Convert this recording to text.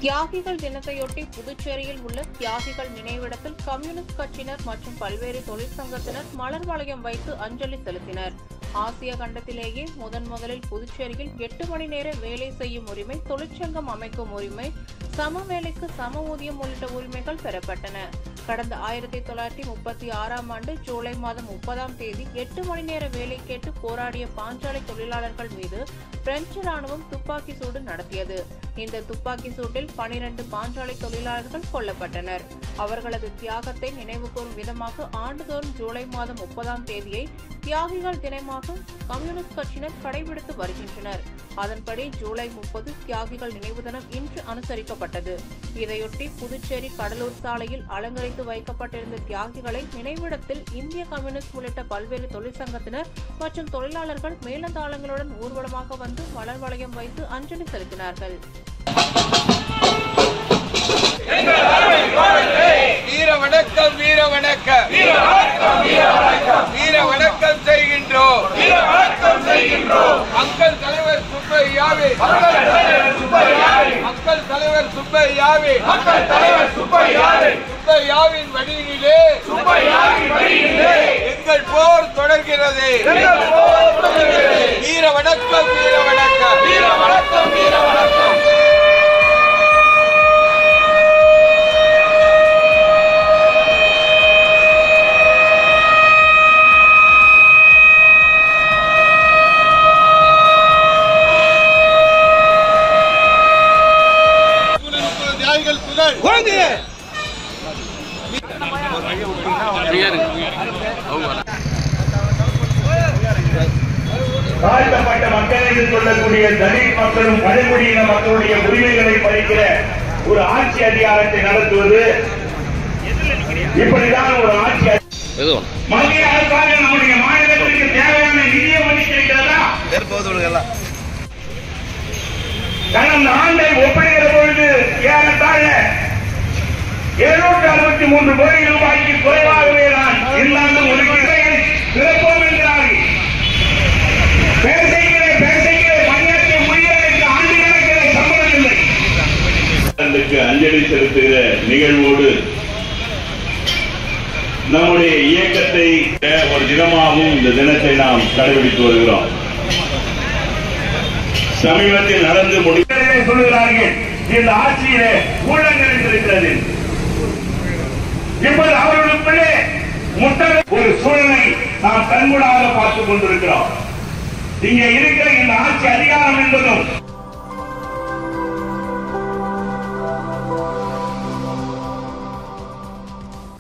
தியாகிகள் தினத்தையொட்டி புதுச்சேரியில் உள்ள தியாகிகள் நினைவிடத்தில் கம்யூனிஸ்ட் கட்சியினர் மற்றும் பல்வேறு தொழிற்சங்கத்தினர் மலர் வளையம் வைத்து அஞ்சலி செலுத்தினர். ஆசிய கண்டத்திலேயே முதலில் புதுச்சேரியில் 8 மணி நேர வேலை செய்யும் உரிமை, தொழிற்சங்கம் அமைக்கும் உரிமை, சம வேலைக்கு சம ஊதியம் உள்ளிட்ட உரிமைகள் பெறப்பட்டன. கடந்த 1936ஆம் ஆண்டு ஜூலை மாதம் 30ஆம் தேதி 8 மணி நேர வேலை கேட்டு போராடிய பாஞ்சாலை தொழிலாளர்கள் மீது பிரெஞ்சு ராணுவம் துப்பாக்கி சூடு நடத்தியது. இந்த துப்பாக்கி சூட்டில் 12 பாஞ்சாலை தொழிலாளர்கள் கொல்லப்பட்டனர். அவர்களது தியாகத்தை நினைவுகூரும் விதமாக ஆண்டுதோறும் ஜூலை மாதம் 30ஆம் தேதியை தியாகிகள் தினமாக கம்யூனிஸ்ட் கட்சியினர் கடைபிடித்து வருகின்றனர். அதன்படி ஜூலை 30 தியாகிகள் நினைவு தினம் இன்று அனுசரிக்கப்பட்டது. இதையொட்டி புதுச்சேரி கடலூர் சாலையில் அலங்கரித்து வைக்கப்பட்டிருந்த தியாகிகளை நினைவிடத்தில் இந்திய கம்யூனிஸ்ட் உள்ளிட்ட பல்வேறு தொழிற்சங்கத்தினர் மற்றும் தொழிலாளர்கள் மேளதாளங்களுடன் ஊர்வலமாக வந்து மலர் வளையம் வைத்து அஞ்சலி செலுத்தினார்கள். வீர வணக்கம், வீர வணக்கம், வீர வணக்கம் செய்கின்றோம். மக்கள் தலைவர் சுப்பையாவே, மக்கள் தலைவர் சுப்பையாவே, சுப்பையாவின் வழியிலே எங்கள் போர் தொடர்கிறது. வீர வணக்கம், வீர வணக்கம், வீர வணக்கம், வீர வணக்கம். தாழ்த்தப்பட்ட மக்கள் என்று சொல்லக்கூடிய தலித் மக்களும் பழங்குடியின மக்களுடைய உரிமைகளை பறிக்கிற ஒரு ஆட்சி அதிகாரத்தை நடத்துவது இப்படிதான் ஒரு ஆட்சி. மத்திய அரசாங்க நம்முடைய மாநிலத்திற்கு தேவையான நிதியை ஒதுக்கியிருக்கிறதா? கடந்த ஆண்டை ஒப்பிடுகிற பொழுது ஏறத்தாழ 763 கோடி ரூபாய்க்கு குறைவாகவே தான் இந்த ஆண்டு ஒதுக்கீடுகளை திறப்போம் என்கிறார்கள். பணியாற்றிய ஊழியர்களுக்கு ஆண்டு கணக்கில் சம்பளம் இல்லை. அஞ்சலி செலுத்துகிற நிகழ்வோடு நம்முடைய இயக்கத்தை ஒரு தினமாகவும் இந்த தினத்தை நாம் கடைபிடித்து வருகிறோம். சமீபத்தில் நடந்து முடிக்கிறதே சொல்லுகிறார்கள், இந்த ஆட்சியிலே ஊழல் நிறைந்திருக்கிறது. இப்போது அவர்களுக்குள்ளே ஒரு சூழலை நாம் கண்கூடாக பார்த்துக் கொண்டிருக்கிறோம். இங்கே இருக்கிற இந்த ஆட்சி அதிகாரம் என்பதும்